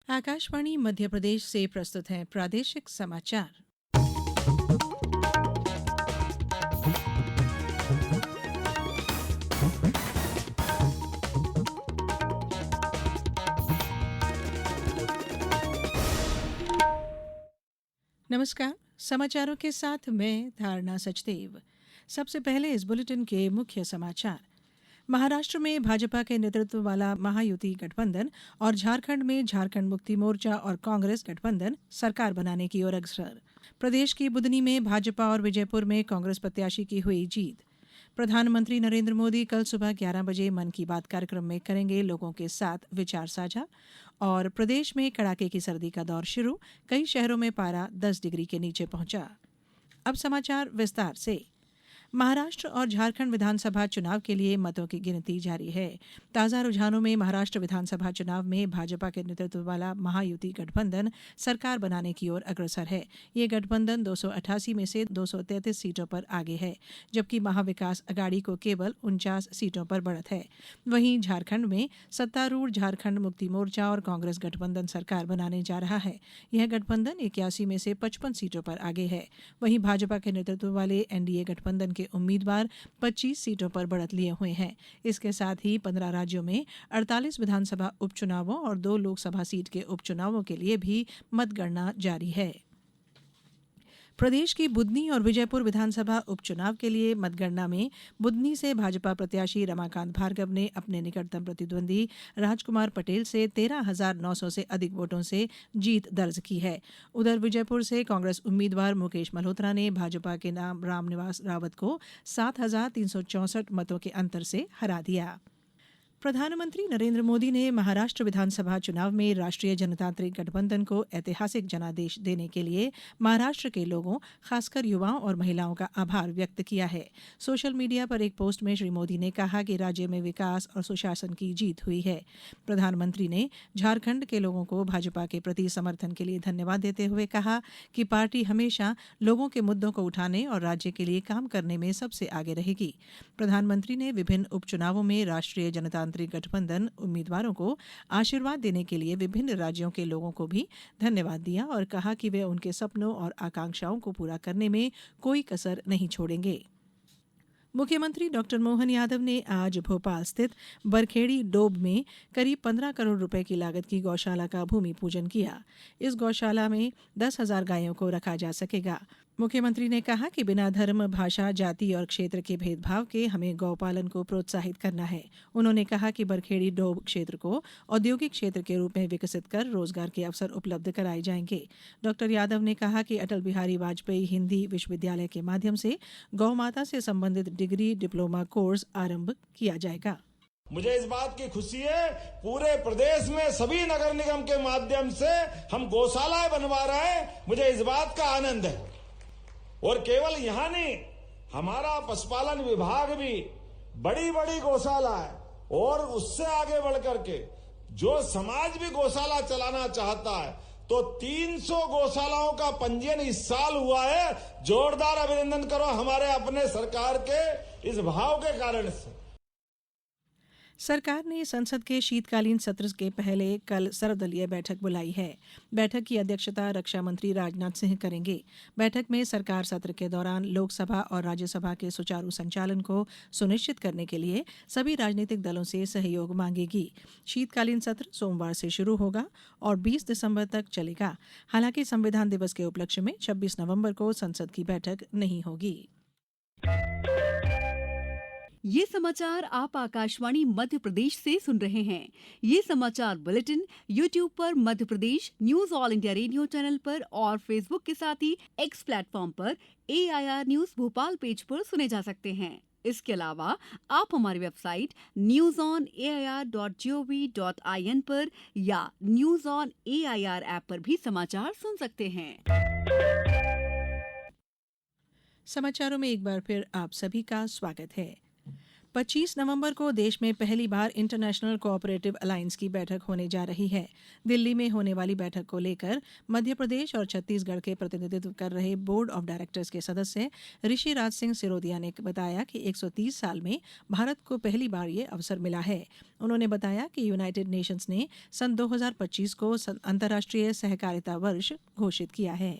आकाशवाणी मध्य प्रदेश से प्रस्तुत हैं प्रादेशिक समाचार। नमस्कार, समाचारों के साथ मैं धारणा सचदेव। सबसे पहले इस बुलेटिन के मुख्य समाचार। महाराष्ट्र में भाजपा के नेतृत्व वाला महायुति गठबंधन और झारखंड में झारखंड मुक्ति मोर्चा और कांग्रेस गठबंधन सरकार बनाने की ओर अग्रसर। प्रदेश की बुधनी में भाजपा और विजयपुर में कांग्रेस प्रत्याशी की हुई जीत। प्रधानमंत्री नरेंद्र मोदी कल सुबह 11 बजे मन की बात कार्यक्रम में करेंगे लोगों के साथ विचार साझा। और प्रदेश में कड़ाके की सर्दी का दौर शुरू, कई शहरों में पारा 10 डिग्री के नीचे पहुंचा। अब समाचार विस्तार से। महाराष्ट्र और झारखंड विधानसभा चुनाव के लिए मतों की गिनती जारी है। ताजा रुझानों में महाराष्ट्र विधानसभा चुनाव में भाजपा के नेतृत्व वाला महायुति गठबंधन सरकार बनाने की ओर अग्रसर है। ये गठबंधन 288 में से 233 सीटों पर आगे है, जबकि महाविकास अघाड़ी को केवल 49 सीटों पर बढ़त है। वहीं झारखंड में सत्तारूढ़ झारखंड मुक्ति मोर्चा और कांग्रेस गठबंधन सरकार बनाने जा रहा है। यह गठबंधन 81 में से 55 सीटों पर आगे है। वहीं भाजपा के नेतृत्व वाले एनडीए गठबंधन के उम्मीदवार 25 सीटों पर बढ़त लिए हुए हैं। इसके साथ ही 15 राज्यों में 48 विधानसभा उपचुनावों और 2 लोकसभा सीट के उपचुनावों के लिए भी मतगणना जारी है। प्रदेश की बुधनी और विजयपुर विधानसभा उपचुनाव के लिए मतगणना में बुधनी से भाजपा प्रत्याशी रमाकांत भार्गव ने अपने निकटतम प्रतिद्वंदी राजकुमार पटेल से 13,900 से अधिक वोटों से जीत दर्ज की है। उधर विजयपुर से कांग्रेस उम्मीदवार मुकेश मल्होत्रा ने भाजपा के नाम रामनिवास रावत को 7,364 मतों के अंतर से हरा दिया। प्रधानमंत्री नरेंद्र मोदी ने महाराष्ट्र विधानसभा चुनाव में राष्ट्रीय जनतांत्रिक गठबंधन को ऐतिहासिक जनादेश देने के लिए महाराष्ट्र के लोगों, खासकर युवाओं और महिलाओं का आभार व्यक्त किया है। सोशल मीडिया पर एक पोस्ट में श्री मोदी ने कहा कि राज्य में विकास और सुशासन की जीत हुई है। प्रधानमंत्री ने झारखंड के लोगों को भाजपा के प्रति समर्थन के लिए धन्यवाद देते हुए कहा कि पार्टी हमेशा लोगों के मुद्दों को उठाने और राज्य के लिए काम करने में सबसे आगे रहेगी। प्रधानमंत्री ने विभिन्न उपचुनावों में राष्ट्रीय जनतांत्रिक गठबंधन उम्मीदवारों को आशीर्वाद देने के लिए विभिन्न राज्यों के लोगों को भी धन्यवाद दिया और कहा कि वे उनके सपनों और आकांक्षाओं को पूरा करने में कोई कसर नहीं छोड़ेंगे। मुख्यमंत्री डॉक्टर मोहन यादव ने आज भोपाल स्थित बरखेड़ी डोब में करीब 15 करोड़ रुपए की लागत की गौशाला का भूमि पूजन किया। इस गौशाला में 10,000 गायों को रखा जा सकेगा। मुख्यमंत्री ने कहा कि बिना धर्म, भाषा, जाति और क्षेत्र के भेदभाव के हमें गौपालन को प्रोत्साहित करना है। उन्होंने कहा कि बरखेड़ी डोब क्षेत्र को औद्योगिक क्षेत्र के रूप में विकसित कर रोजगार के अवसर उपलब्ध कराए जाएंगे। डॉक्टर यादव ने कहा कि अटल बिहारी वाजपेयी हिंदी विश्वविद्यालय के माध्यम से गौ माता से संबंधित डिग्री, डिप्लोमा कोर्स आरंभ किया जाएगा। मुझे इस बात की खुशी है, पूरे प्रदेश में सभी नगर निगम के माध्यम से हम गौशालाएं बनवा रहे हैं। मुझे इस बात का आनंद है। और केवल यहां नहीं, हमारा पशुपालन विभाग भी बड़ी बड़ी गौशाला है और उससे आगे बढ़कर के जो समाज भी गौशाला चलाना चाहता है तो 300 गौशालाओं का पंजीयन इस साल हुआ है। जोरदार अभिनंदन करो हमारे अपने सरकार के इस भाव के कारण से। सरकार ने संसद के शीतकालीन सत्र के पहले कल सर्वदलीय बैठक बुलाई है। बैठक की अध्यक्षता रक्षा मंत्री राजनाथ सिंह करेंगे। बैठक में सरकार सत्र के दौरान लोकसभा और राज्यसभा के सुचारू संचालन को सुनिश्चित करने के लिए सभी राजनीतिक दलों से सहयोग मांगेगी। शीतकालीन सत्र सोमवार से शुरू होगा और 20 दिसंबर तक चलेगा। हालांकि संविधान दिवस के उपलक्ष्य में 26 नवंबर को संसद की बैठक नहीं होगी। ये समाचार आप आकाशवाणी मध्य प्रदेश से सुन रहे हैं। ये समाचार बुलेटिन YouTube पर Madhya Pradesh news All India Radio channel पर और फेसबुक के साथ ही एक्स प्लेटफॉर्म पर AIR न्यूज भोपाल पेज पर सुने जा सकते हैं। इसके अलावा आप हमारी वेबसाइट newsonair.gov.in पर या न्यूज ऑन AIR ऐप पर भी समाचार सुन सकते हैं। समाचारों में एक बार फिर आप सभी का स्वागत है। 25 नवंबर को देश में पहली बार इंटरनेशनल कोऑपरेटिव अलायंस की बैठक होने जा रही है। दिल्ली में होने वाली बैठक को लेकर मध्य प्रदेश और छत्तीसगढ़ के प्रतिनिधित्व कर रहे बोर्ड ऑफ डायरेक्टर्स के सदस्य ऋषि राज सिंह सिरोदिया ने बताया कि 130 साल में भारत को पहली बार ये अवसर मिला है। उन्होंने बताया कि यूनाइटेड नेशंस ने सन 2025 को अंतर्राष्ट्रीय सहकारिता वर्ष घोषित किया है।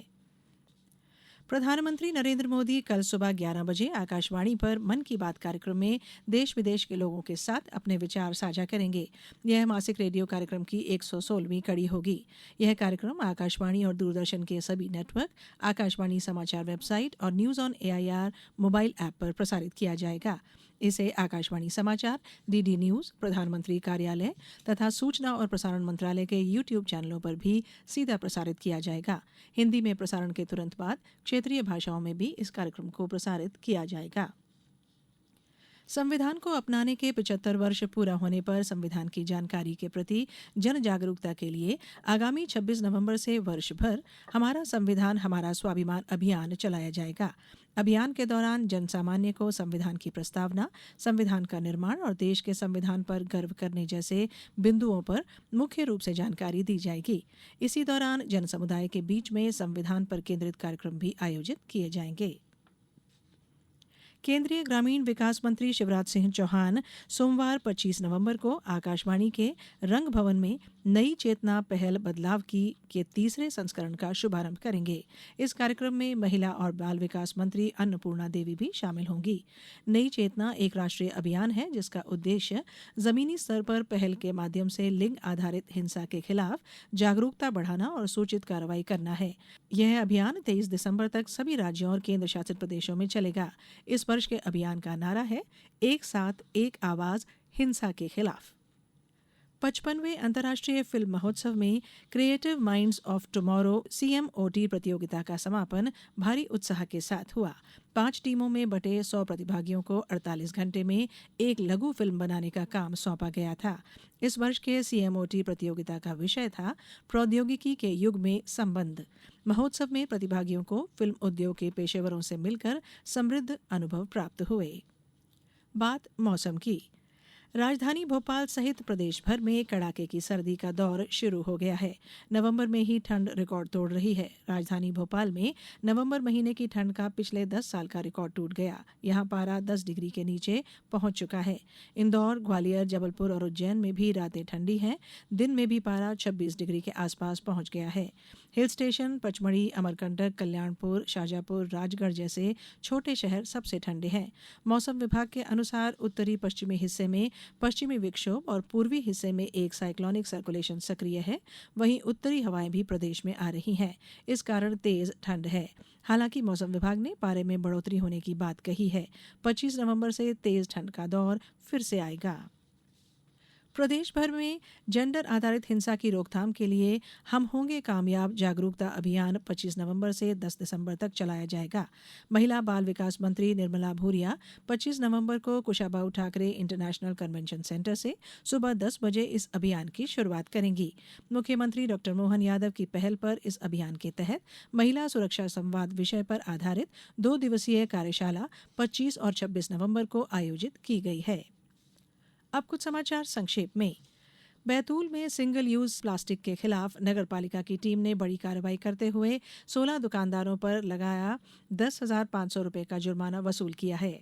प्रधानमंत्री नरेंद्र मोदी कल सुबह 11 बजे आकाशवाणी पर मन की बात कार्यक्रम में देश विदेश के लोगों के साथ अपने विचार साझा करेंगे। यह मासिक रेडियो कार्यक्रम की 116वीं कड़ी होगी। यह कार्यक्रम आकाशवाणी और दूरदर्शन के सभी नेटवर्क, आकाशवाणी समाचार वेबसाइट और news on AIR mobile app पर प्रसारित किया जाएगा। इसे आकाशवाणी समाचार, डीडी न्यूज, प्रधानमंत्री कार्यालय तथा सूचना और प्रसारण मंत्रालय के यूट्यूब चैनलों पर भी सीधा प्रसारित किया जाएगा। हिंदी में प्रसारण के तुरंत बाद क्षेत्रीय भाषाओं में भी इस कार्यक्रम को प्रसारित किया जाएगा। संविधान को अपनाने के 75 वर्ष पूरा होने पर संविधान की जानकारी के प्रति जन जागरूकता के लिए आगामी 26 नवंबर से वर्ष भर हमारा संविधान हमारा स्वाभिमान अभियान चलाया जाएगा। अभियान के दौरान जन सामान्य को संविधान की प्रस्तावना, संविधान का निर्माण और देश के संविधान पर गर्व करने जैसे बिंदुओं पर मुख्य रूप से जानकारी दी जाएगी। इसी दौरान जन समुदाय के बीच में संविधान पर केंद्रित कार्यक्रम भी आयोजित किए जाएंगे। केंद्रीय ग्रामीण विकास मंत्री शिवराज सिंह चौहान सोमवार 25 नवंबर को आकाशवाणी के रंग भवन में नई चेतना पहल बदलाव के तीसरे संस्करण का शुभारंभ करेंगे। इस कार्यक्रम में महिला और बाल विकास मंत्री अन्नपूर्णा देवी भी शामिल होंगी। नई चेतना एक राष्ट्रीय अभियान है जिसका उद्देश्य जमीनी स्तर पर पहल के माध्यम से लिंग आधारित हिंसा के खिलाफ जागरूकता बढ़ाना और सूचित कार्रवाई करना है। यह अभियान 23 दिसंबर तक सभी राज्यों और केंद्र शासित प्रदेशों में चलेगा। इस वर्ष के अभियान का नारा है, एक साथ एक आवाज हिंसा के खिलाफ। 55वें अंतर्राष्ट्रीय फिल्म महोत्सव में creative minds of tomorrow CMOT प्रतियोगिता का समापन भारी उत्साह के साथ हुआ। 5 टीमों में बटे 100 प्रतिभागियों को 48 घंटे में एक लघु फिल्म बनाने का काम सौंपा गया था। इस वर्ष के CMOT प्रतियोगिता का विषय था प्रौद्योगिकी के युग में संबंध। महोत्सव में प्रतिभागियों को फिल्म उद्योग के पेशेवरों से मिलकर समृद्ध अनुभव प्राप्त हुए। बात मौसम की। राजधानी भोपाल सहित प्रदेश भर में कड़ाके की सर्दी का दौर शुरू हो गया है। नवंबर में ही ठंड रिकॉर्ड तोड़ रही है। राजधानी भोपाल में नवंबर महीने की ठंड का पिछले 10 साल का रिकॉर्ड टूट गया। यहां पारा 10 डिग्री के नीचे पहुंच चुका है। इंदौर, ग्वालियर, जबलपुर और उज्जैन में भी रातें ठंडी हैं। दिन में भी पारा 26 डिग्री के आसपास पहुंच गया है। हिल स्टेशन पचमढ़ी, अमरकंटक, कल्याणपुर, शाजापुर, राजगढ़ जैसे छोटे शहर सबसे ठंडे हैं। मौसम विभाग के अनुसार उत्तरी पश्चिमी हिस्से में पश्चिमी विक्षोभ और पूर्वी हिस्से में एक साइक्लोनिक सर्कुलेशन सक्रिय है। वहीं उत्तरी हवाएं भी प्रदेश में आ रही हैं। इस कारण तेज ठंड है। हालांकि मौसम विभाग ने पारे में बढ़ोतरी होने की बात कही है। 25 नवंबर से तेज ठंड का दौर फिर से आएगा। प्रदेश भर में जेंडर आधारित हिंसा की रोकथाम के लिए हम होंगे कामयाब जागरूकता अभियान 25 नवंबर से 10 दिसंबर तक चलाया जाएगा। महिला बाल विकास मंत्री निर्मला भूरिया 25 नवंबर को Kushabhau Thackeray international convention centre से सुबह 10 बजे इस अभियान की शुरुआत करेंगी। मुख्यमंत्री डॉ मोहन यादव की पहल पर इस अभियान के तहत महिला सुरक्षा संवाद विषय पर आधारित 2 दिवसीय कार्यशाला 25 और 26 नवंबर को आयोजित की गई है। अब कुछ समाचार संक्षेप में। बैतूल में सिंगल यूज प्लास्टिक के खिलाफ नगर पालिका की टीम ने बड़ी कार्रवाई करते हुए 16 दुकानदारों पर लगाया 10,500 रुपए का जुर्माना वसूल किया है।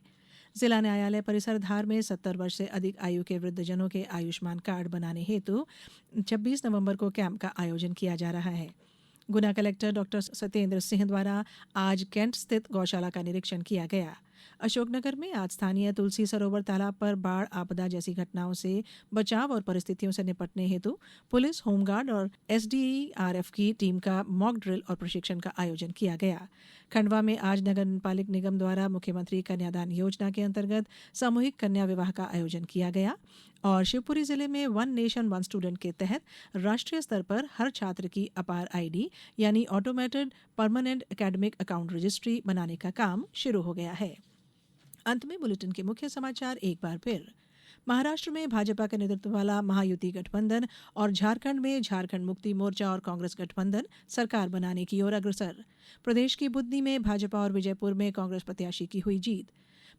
जिला न्यायालय परिसर धार में 70 वर्ष से अधिक आयु के वृद्धजनों के आयुष्मान कार्ड बनाने हेतु 26 नवंबर को कैंप का आयोजन किया जा रहा है। गुना कलेक्टर डॉ सत्येंद्र सिंह द्वारा आज कैंट स्थित गौशाला का निरीक्षण किया गया। अशोकनगर में आज स्थानीय तुलसी सरोवर तालाब पर बाढ़ आपदा जैसी घटनाओं से बचाव और परिस्थितियों से निपटने हेतु पुलिस, होमगार्ड और SDRF की टीम का मॉक ड्रिल और प्रशिक्षण का आयोजन किया गया। खंडवा में आज नगर पालिक निगम द्वारा मुख्यमंत्री कन्यादान योजना के अंतर्गत सामूहिक कन्या विवाह का आयोजन किया गया। और शिवपुरी जिले में 1 नेशन 1 स्टूडेंट के तहत राष्ट्रीय स्तर पर हर छात्र की अपार ID यानी automated permanent academic account registry बनाने का काम शुरू हो गया है। अंत में बुलेटिन के मुख्य समाचार एक बार फिर। महाराष्ट्र में भाजपा के नेतृत्व वाला महायुति गठबंधन और झारखंड में झारखंड मुक्ति मोर्चा और कांग्रेस गठबंधन सरकार बनाने की ओर अग्रसर। प्रदेश की बुधनी में भाजपा और विजयपुर में कांग्रेस प्रत्याशी की हुई जीत।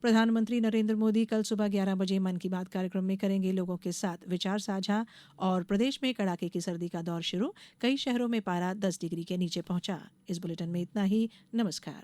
प्रधानमंत्री नरेंद्र मोदी कल सुबह 11 बजे मन की बात कार्यक्रम में करेंगे लोगों के साथ विचार साझा। और प्रदेश में कड़ाके की सर्दी का दौर शुरू, कई शहरों में पारा 10 डिग्री के नीचे पहुंचा। इस बुलेटिन में इतना ही। नमस्कार।